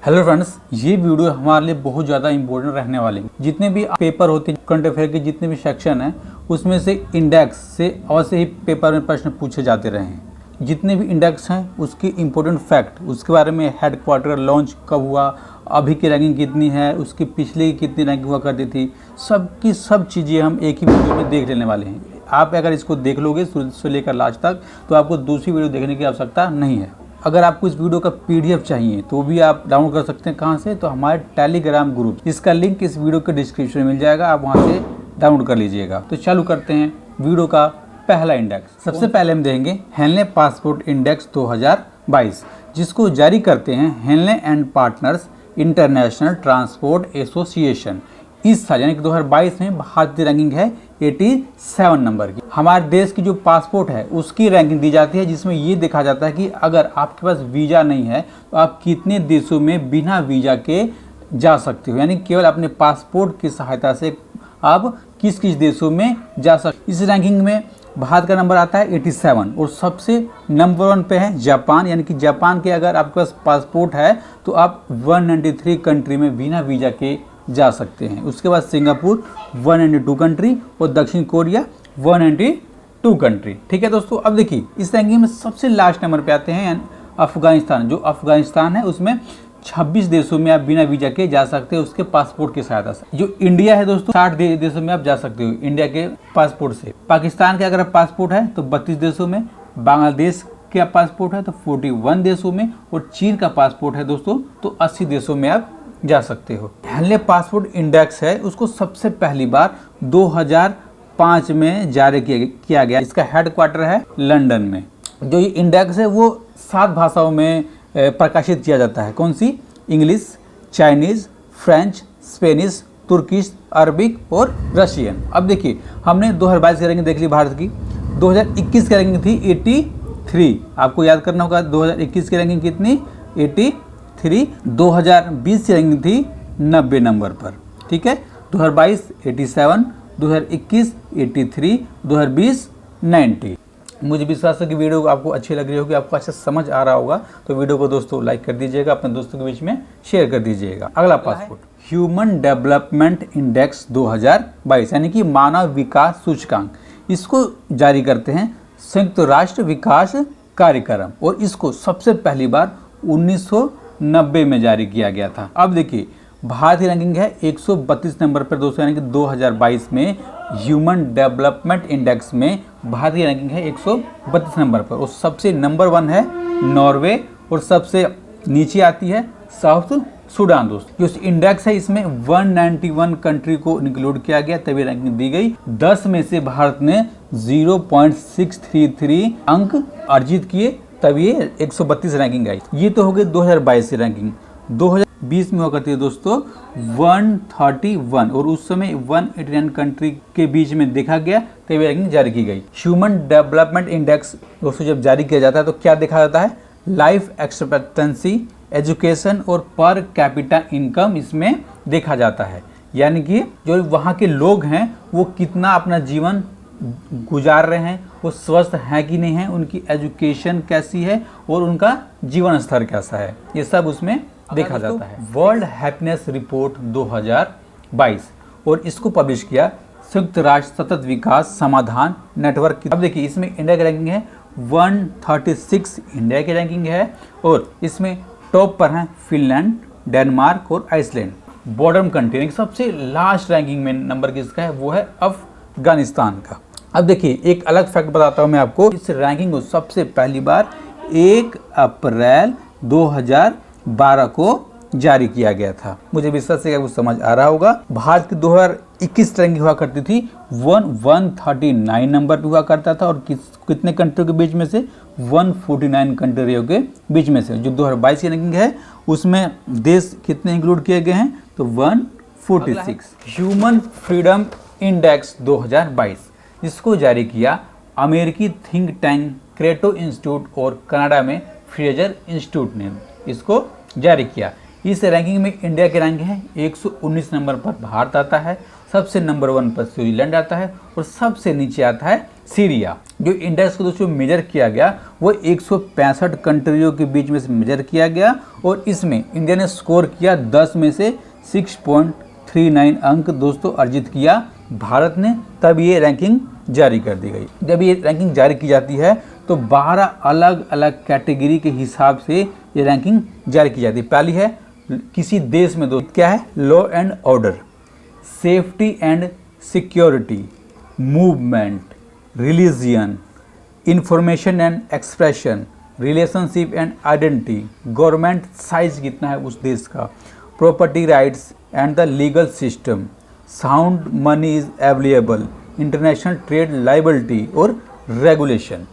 Hello friends, ये video हमारे लिए बहुत ज़्यादा इंपॉर्टेंट रहने वाले हैं। जितने भी पेपर होते हैं, करंट अफेयर के जितने भी सेक्शन हैं, उसमें से इंडेक्स से अवश्य ही पेपर में प्रश्न पूछे जाते रहे हैं। जितने भी इंडेक्स हैं उसकी इंपॉर्टेंट फैक्ट, उसके बारे में हेडक्वार्टर लॉन्च कब हुआ, अभी की रैंकिंग कितनी है, उसकी पिछले की कितनी रैंकिंग हुआ करती थी, सबकी सब चीज़ें हम एक ही वीडियो में देख लेने वाले हैं। आप अगर इसको देख लोगे शुरू से लेकर लास्ट तक, तो आपको दूसरी वीडियो देखने की आवश्यकता नहीं है। अगर आपको इस वीडियो का पीडीएफ चाहिए तो भी आप डाउनलोड कर सकते हैं। कहाँ से? तो हमारे टेलीग्राम ग्रुप, इसका लिंक इस वीडियो के डिस्क्रिप्शन में मिल जाएगा, आप वहाँ से डाउनलोड कर लीजिएगा। तो चालू करते हैं वीडियो का पहला इंडेक्स। सबसे पहले हम देखेंगे हेनले पासपोर्ट इंडेक्स 2022, जिसको जारी करते हैं Henley and partners international transport association. इस साल यानी कि 2022 में भारतीय रैंकिंग है 87 नंबर की। हमारे देश की जो पासपोर्ट है उसकी रैंकिंग दी जाती है, जिसमें ये देखा जाता है कि अगर आपके पास वीज़ा नहीं है तो आप कितने देशों में बिना वीज़ा के जा सकते हो, यानी केवल अपने पासपोर्ट की सहायता से आप किस किस देशों में जा सकते। इस रैंकिंग में भारत का नंबर आता है 87 और सबसे नंबर 1 पे है जापान, यानी कि जापान के अगर आपके पास पासपोर्ट है तो आप 193 कंट्री में बिना वीज़ा के जा सकते हैं। उसके बाद सिंगापुर 192 कंट्री और दक्षिण कोरिया 192 कंट्री। ठीक है दोस्तों, अब देखिए इस रैंकिंग में सबसे लास्ट नंबर पे आते हैं अफगानिस्तान। जो अफगानिस्तान है उसमें 26 देशों में आप बिना वीजा के जा सकते हो उसके पासपोर्ट की सहायता से। जो इंडिया है दोस्तों 60 देशों में आप जा सकते हो इंडिया के पासपोर्ट से। पाकिस्तान के अगर पासपोर्ट है तो 32 देशों में, बांग्लादेश का पासपोर्ट है तो 41 देशों में, और चीन का पासपोर्ट है दोस्तों तो 80 देशों में आप जा सकते हो। हेनले पासपोर्ट इंडेक्स है उसको सबसे पहली बार 2005 में जारी किया गया। इसका हेडक्वार्टर है लंदन में। जो ये इंडेक्स है वो 7 भाषाओं में प्रकाशित किया जाता है। कौन सी? English, Chinese, French, Spanish, Turkish, Arabic और रशियन। अब देखिए हमने 2022 की रैंकिंग देख ली भारत की। 2021 की रैंकिंग थी 83। आपको याद करना होगा 2021 की रैंकिंग कितनी? 83। 2020 की रैंकिंग थी 90 नंबर पर। ठीक है, 2022 87, 2021 83, 2020 90। मुझे विश्वास है कि वीडियो आपको अच्छी लग रही होगी, आपको अच्छा समझ आ रहा होगा। तो वीडियो को दोस्तों लाइक कर दीजिएगा, अपने दोस्तों के बीच में शेयर कर दीजिएगा। अगला पासपोर्ट ह्यूमन डेवलपमेंट इंडेक्स 2022, यानी कि मानव विकास सूचकांक। इसको जारी करते हैं संयुक्त राष्ट्र विकास कार्यक्रम, और इसको सबसे पहली बार 1990 में जारी किया गया था। अब देखिए भारत की रैंकिंग है 132 नंबर पर दोस्तों, यानी कि 2022 में ह्यूमन डेवलपमेंट इंडेक्स में भारत की रैंकिंग है 132 नंबर पर, और सबसे नंबर 1 है नॉर्वे और सबसे नीचे आती है साउथ सूडान। दोस्तों जो इंडेक्स है इसमें 191 कंट्री को इंक्लूड किया गया, तभी रैंकिंग दी गई। 10 में से भारत ने 0.633 अंक अर्जित किए, तभी 132 रैंकिंग आई। ये तो हो गई 2022 की रैंकिंग। 2020 में हुआ करती है दोस्तों 131, और उस समय 189 कंट्री के बीच में देखा गया, तभी रैंकिंग जारी की गई। ह्यूमन डेवलपमेंट इंडेक्स दोस्तों जब जारी किया जाता है तो क्या देखा जाता है? लाइफ एक्सपेक्टेंसी, एजुकेशन और पर कैपिटा इनकम इसमें देखा जाता है, यानी कि जो वहाँ के लोग हैं वो कितना अपना जीवन गुजार रहे हैं, वो स्वस्थ हैं कि नहीं है, उनकी एजुकेशन कैसी है और उनका जीवन स्तर कैसा है, ये सब उसमें देखा जाता है। वर्ल्ड हैप्पीनेस रिपोर्ट 2022, और इसको पब्लिश किया संयुक्त राष्ट्र सतत विकास समाधान नेटवर्क की। अब देखिए इसमें इंडिया की रैंकिंग है 136 इंडिया की रैंकिंग है, और इसमें टॉप पर हैं फिनलैंड, डेनमार्क और आइसलैंड। बॉटम कंट्री सबसे लास्ट रैंकिंग में नंबर किसका है? वो है अफगानिस्तान का। अब देखिए एक अलग फैक्ट बताता हूँ मैं आपको। इस रैंकिंग को सबसे पहली बार 1 अप्रैल 2012 को जारी किया गया था। मुझे विश्वास है कि आपको समझ आ रहा होगा। भारत की 2021 रैंकिंग हुआ करती थी 139 नंबर पे हुआ करता था, और कितने कंट्रियों के बीच में से? 149 कंट्रियों के बीच में से। जो 2022 की रैंकिंग है उसमें देश कितने इंक्लूड किए गए हैं? तो 146। ह्यूमन फ्रीडम इंडेक्स 2022, इसको जारी किया अमेरिकी थिंक टैंक क्रेटो इंस्टीट्यूट और कनाडा में फ्रेजर इंस्टीट्यूट ने इसको जारी किया। इस रैंकिंग में इंडिया की रैंकिंग है 119 नंबर पर भारत आता है। सबसे नंबर 1 पर स्विट्जरलैंड आता है और सबसे नीचे आता है सीरिया। जो इंडेक्स को दोस्तों मेजर किया गया वो 165 कंट्रियों के बीच में से मेजर किया गया और इसमें इंडिया ने स्कोर किया 10 में से 6.39 अंक दोस्तों अर्जित किया भारत ने, तब ये रैंकिंग जारी कर दी गई। जब ये रैंकिंग जारी की जाती है तो 12 अलग अलग कैटेगरी के हिसाब से ये रैंकिंग जारी की जाती है। पहली है किसी देश में दोस्तों क्या है, law and order, safety and security, movement, religion, information and expression, relationship and identity, government size कितना है उस देश का, property rights and the legal system, sound money is available, international trade liability और रेगुलेशन।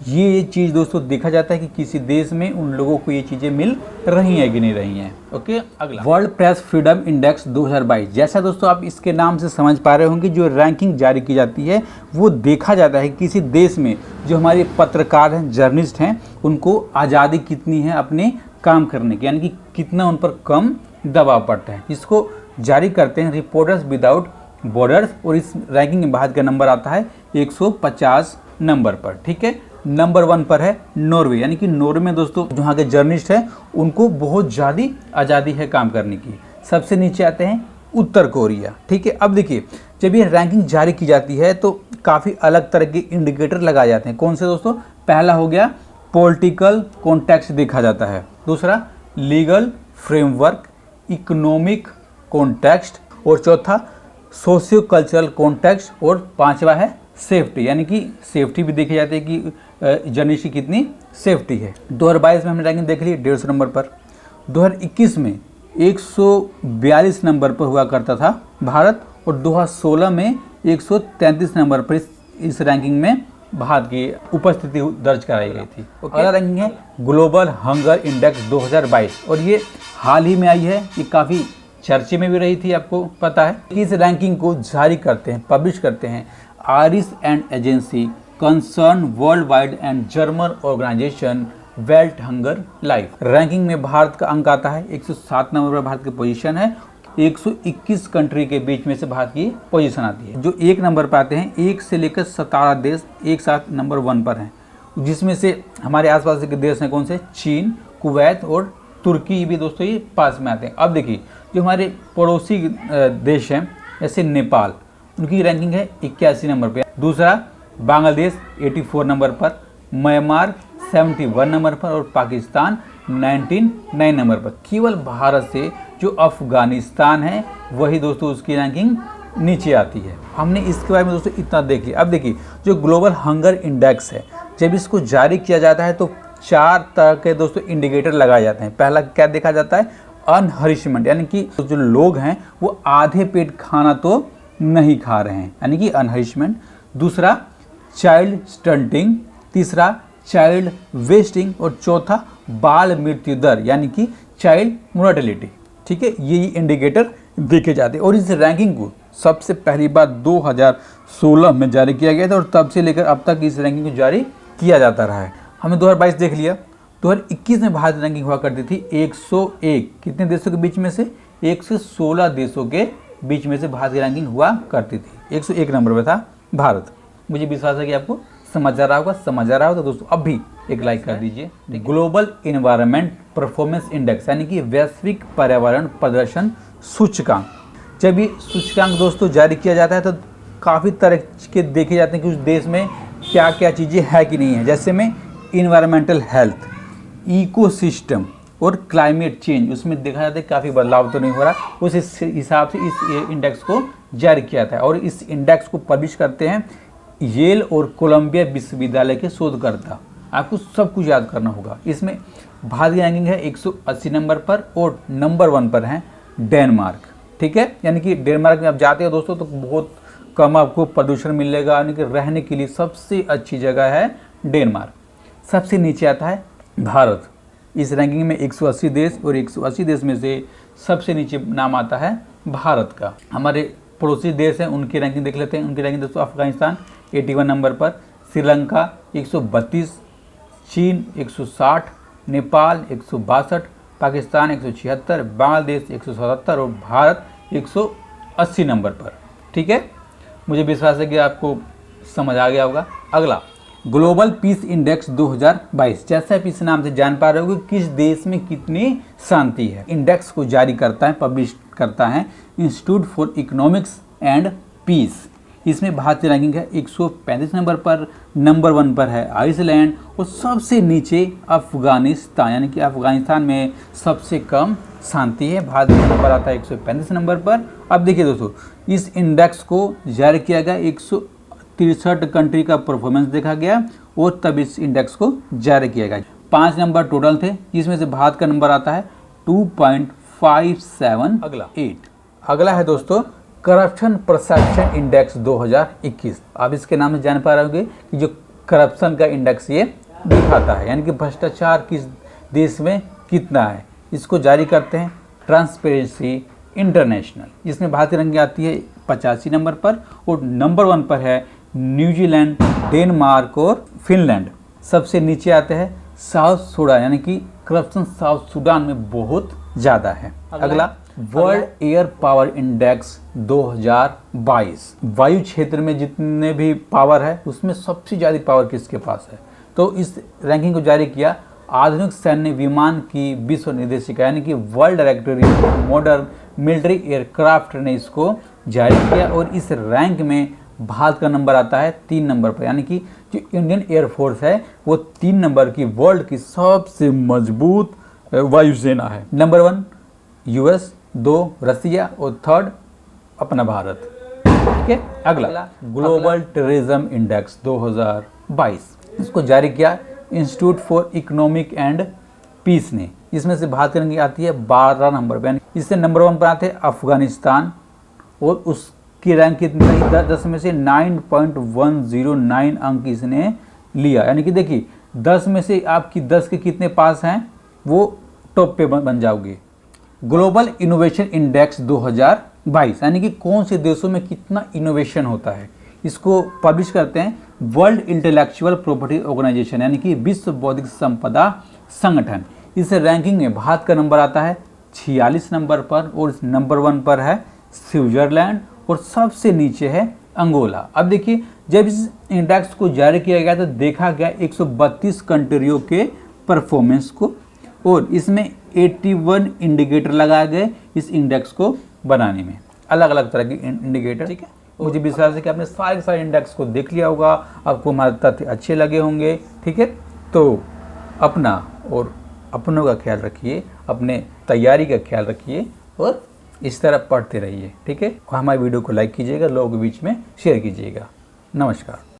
ये चीज़ दोस्तों देखा जाता है कि किसी देश में उन लोगों को ये चीज़ें मिल रही हैं कि नहीं रही हैं। ओके, अगला वर्ल्ड प्रेस फ्रीडम इंडेक्स 2022। जैसा दोस्तों आप इसके नाम से समझ पा रहे होंगे, जो रैंकिंग जारी की जाती है वो देखा जाता है किसी देश में जो हमारे पत्रकार हैं, जर्नलिस्ट हैं, उनको आज़ादी कितनी है अपने काम करने की, यानी कि कितना उन पर कम दबाव पड़ता है। इसको जारी करते हैं रिपोर्टर्स विदाउट बॉर्डर्स और इस रैंकिंग में भारत का नंबर आता है 150 नंबर पर। ठीक है, नंबर 1 पर है नॉर्वे, यानी कि नॉर्वे में दोस्तों जो वहाँ के जर्नलिस्ट हैं उनको बहुत ज़्यादा आज़ादी है काम करने की। सबसे नीचे आते हैं उत्तर कोरिया। ठीक है, अब देखिए जब ये रैंकिंग जारी की जाती है तो काफ़ी अलग तरह के इंडिकेटर लगाए जाते हैं। कौन से दोस्तों, पहला हो गया पॉलिटिकल कॉन्टेक्स्ट देखा जाता है, दूसरा लीगल फ्रेमवर्क, इकोनॉमिक कॉन्टेक्स्ट और चौथा सोशियो कल्चरल कॉन्टेक्स्ट और पांचवा है सेफ्टी, यानी कि सेफ्टी भी देखी जाती है कि जर्नलिस्ट की कितनी सेफ्टी है। 2022 में हमने रैंकिंग देख ली 150 नंबर पर, 2021 में 142 नंबर पर हुआ करता था भारत और 2016 में 133 नंबर पर इस रैंकिंग में भारत की उपस्थिति दर्ज कराई गई थी। अगला रैंकिंग है ग्लोबल हंगर इंडेक्स 2022 और ये हाल ही में आई है, ये काफ़ी चर्चे में भी रही थी, आपको पता है। इस रैंकिंग को जारी करते हैं, पब्लिश करते हैं Irish and agency Concern Worldwide and German organization Welthungerhilfe. Ranking में भारत का अंक आता है 107 नंबर पर भारत की पोजीशन है, 121 कंट्री के बीच में से भारत की पोजीशन आती है। जो 1 नंबर पर आते हैं, 1 से लेकर 17 देश एक साथ नंबर 1 पर हैं, जिसमें से हमारे आसपास के देश हैं कौन से, चीन, कुवैत और तुर्की भी दोस्तों ये पास में आते हैं। अब देखिए जो हमारे पड़ोसी देश हैं जैसे नेपाल, उनकी रैंकिंग है 81 नंबर पर, दूसरा बांग्लादेश 84 नंबर पर, म्यांमार 71 नंबर पर और पाकिस्तान 99 नंबर पर। केवल भारत से जो अफगानिस्तान है वही दोस्तों उसकी रैंकिंग नीचे आती है। हमने इसके बारे में दोस्तों इतना देख लिया। अब देखिए जो ग्लोबल हंगर इंडेक्स है, जब इसको जारी किया जाता है तो 4 तरह के दोस्तों इंडिकेटर लगाए जाते हैं। पहला क्या देखा जाता है, अनहरिशमेंट, यानी कि जो लोग हैं वो आधे पेट खाना तो नहीं खा रहे हैं, यानी कि अनहरिशमेंट। दूसरा चाइल्ड स्टंटिंग, तीसरा चाइल्ड वेस्टिंग और चौथा बाल मृत्यु दर, यानी कि चाइल्ड मोर्टेलिटी। ठीक है, ये इंडिकेटर देखे जाते हैं और इस रैंकिंग को सबसे पहली बार 2016 में जारी किया गया था और तब से लेकर अब तक इस रैंकिंग को जारी किया जाता रहा है। हमने 2022 देख लिया। 2021 में भारत रैंकिंग हुआ करती थी 101, कितने देशों के बीच में से, 116 देशों के बीच में से भारत की रैंकिंग हुआ करती थी। 101 नंबर पर था भारत। मुझे विश्वास है कि आपको समझ आ रहा होगा, समझ आ रहा हो तो दोस्तों अब भी एक लाइक कर दीजिए। ग्लोबल इन्वायरमेंट परफॉर्मेंस इंडेक्स, यानी कि वैश्विक पर्यावरण प्रदर्शन सूचकांक। जब ये सूचकांक दोस्तों जारी किया जाता है तो काफ़ी तरह के देखे जाते हैं कि उस देश में क्या क्या चीज़ें है कि नहीं है। जैसे में इन्वायरमेंटल हेल्थ, इकोसिस्टम और क्लाइमेट चेंज, उसमें देखा जाता है काफ़ी बदलाव तो नहीं हो रहा। उस हिसाब से इस इंडेक्स को जारी किया था और इस इंडेक्स को पब्लिश करते हैं येल और कोलंबिया विश्वविद्यालय के शोधकर्ता। आपको सब कुछ याद करना होगा। इसमें भारत की रैंकिंग है 180 नंबर पर और नंबर 1 पर है डेनमार्क। ठीक है, यानी कि डेनमार्क में आप जाते हो दोस्तों तो बहुत कम आपको प्रदूषण मिलेगा, यानी कि रहने के लिए सबसे अच्छी जगह है डेनमार्क। सबसे नीचे आता है भारत। इस रैंकिंग में 180 देश और 180 देश में से सबसे नीचे नाम आता है भारत का। हमारे पड़ोसी देश हैं उनकी रैंकिंग देख लेते हैं। उनकी रैंकिंग दोस्तों अफगानिस्तान 81 नंबर पर, श्रीलंका 132, चीन 160, नेपाल 162, पाकिस्तान 176, बांग्लादेश 177 और भारत 180 नंबर पर। ठीक है, मुझे विश्वास है कि आपको समझ आ गया होगा। अगला ग्लोबल पीस इंडेक्स 2022, जैसे आप इस नाम से जान पा रहे हो कि किस देश में कितनी शांति है। इंडेक्स को जारी करता है, पब्लिश करता है institute for economics and peace. इसमें भारत की रैंकिंग है 135 नंबर पर, नंबर 1 पर है आइसलैंड और सबसे नीचे अफगानिस्तान, यानी कि अफगानिस्तान में सबसे कम शांति है। भारत का नंबर आता है 135 नंबर पर। अब देखिए दोस्तों, इस इंडेक्स को जारी किया गया 163 कंट्री का परफॉर्मेंस देखा गया और तब इस इंडेक्स को जारी किया गया। 5 नंबर टोटल थे, जिसमें से भारत का नंबर आता है 2.578। अगला है दोस्तों करप्शन परसेप्शन इंडेक्स 2021। आप इसके नाम से जान पा रहे होंगे कि जो करप्शन का इंडेक्स ये दिखाता है, यानी कि भ्रष्टाचार किस देश में कितना है। इसको जारी करते हैं ट्रांसपेरेंसी इंटरनेशनल। इसमें भारत की रैंकिंग आती है 85 नंबर पर और नंबर 1 पर है न्यूजीलैंड, डेनमार्क और फिनलैंड। सबसे नीचे आते हैं साउथ सूडान, यानी कि करप्शन साउथ सूडान में बहुत ज़्यादा है। अगला वर्ल्ड एयर पावर इंडेक्स 2022। वायु क्षेत्र में जितने भी पावर है उसमें सबसे ज़्यादा पावर किसके पास है, तो इस रैंकिंग को जारी किया आधुनिक सैन्य विमान की विश्व निर्देशिका, यानी कि world directory modern military aircraft ने इसको जारी किया और इस रैंक में भारत का नंबर आता है 3 नंबर पर, यानी कि जो इंडियन एयरफोर्स है वो 3 नंबर की वर्ल्ड की सबसे मजबूत वायुसेना है। नंबर 1 यूएस, 2 रसिया और 3rd अपना भारत। ठीक है, अगला ग्लोबल टेररिज्म इंडेक्स 2022। इसको जारी किया institute for economic and peace ने। इसमें से भारत की रैंकिंग आती है 12 नंबर पर, इससे नंबर 1 पर आते हैं अफगानिस्तान और उसकी रैंक कितनी रही 10 में से 9.109 अंक इसने लिया, यानी कि देखिए 10 में से आपकी 10 के कितने पास हैं वो टॉप पे बन जाओगे। ग्लोबल इनोवेशन इंडेक्स 2022, यानी कि कौन से देशों में कितना इनोवेशन होता है, इसको पब्लिश करते हैं वर्ल्ड इंटेलेक्चुअल प्रॉपर्टी ऑर्गेनाइजेशन, यानी कि विश्व बौद्धिक संपदा संगठन। इस रैंकिंग में भारत का नंबर आता है 46 नंबर पर और नंबर 1 पर है स्विट्जरलैंड और सबसे नीचे है अंगोला। अब देखिए जब इस इंडेक्स को जारी किया गया तो देखा गया 132 कंट्रियों के परफॉर्मेंस को और इसमें 81 इंडिकेटर लगाए गए इस इंडेक्स को बनाने में, अलग अलग तरह के इंडिकेटर। ठीक है, मुझे विश्वास है कि आपने सारे इंडेक्स को देख लिया होगा, आपको हमारे तथ्य अच्छे लगे होंगे। ठीक है, तो अपना और अपनों का ख्याल रखिए, अपने तैयारी का ख्याल रखिए और इस तरह पढ़ते रहिए। ठीक है, हमारे वीडियो को लाइक कीजिएगा, लोगों के बीच में शेयर कीजिएगा। नमस्कार।